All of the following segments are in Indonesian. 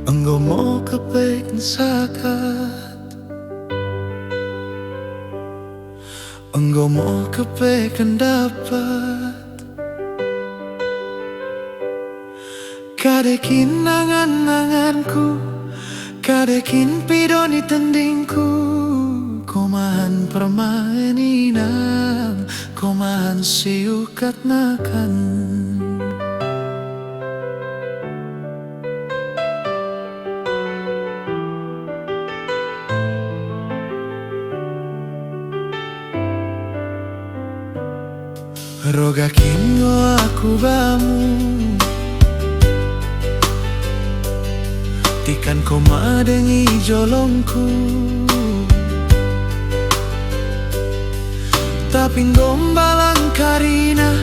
Engkau mau kepeken sakat, engkau mau kepeken dapat, kadekin angan-anganku, kadekin pidoni tendingku. Komahan permainan, komahan siukat nakan. Rogakin go aku bamu, tikan koma dengi jolongku. Tapi gombalang karina,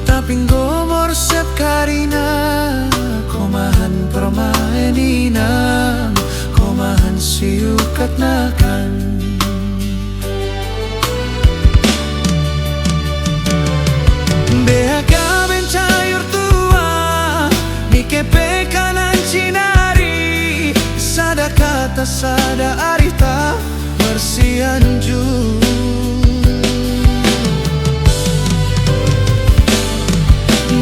tapi gomorsep karina. Komahan permainan, komahan siukat nakan. Beaka bencayur tua, mikepe kanan cinari. Sada kata sada arita bersianju.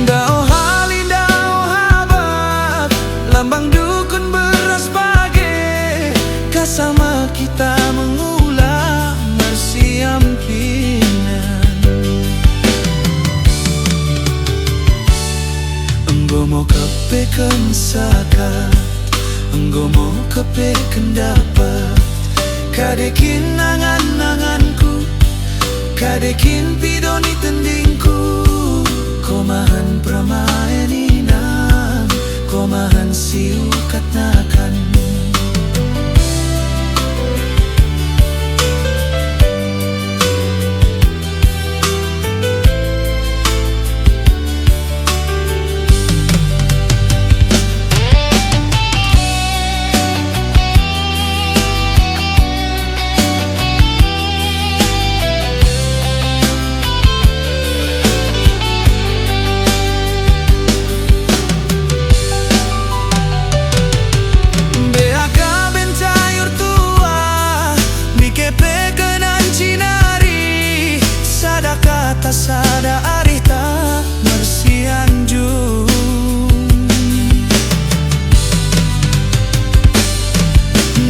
Dao halin dao habat, lambang dukun beras bage. Kasama kita mengulang bersiam engkau mau kepeken sakat, engkau mau kepeken dapat, kadekin angan-anganku, kadekin pidoni tendingku. Komahan permainan, komahan siukat nakan. Sada arita bersianjung.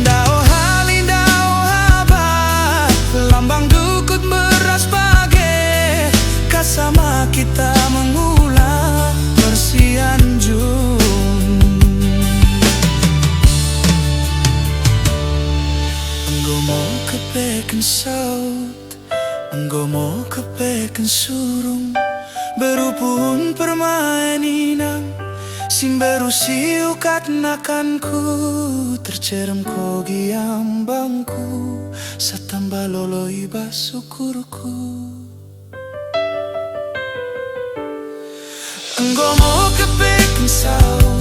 Dao halin dao habat, lambang dukut beras bage. Kasama kita mengulang bersianjung. Engkau mau kepeken saut, engkau mau kepeken surung, berupun permainan, sim berusiukat nakanku. Tercerem kogi ambangku, satamba loloi basukurku. Engkau mau kepeken saut,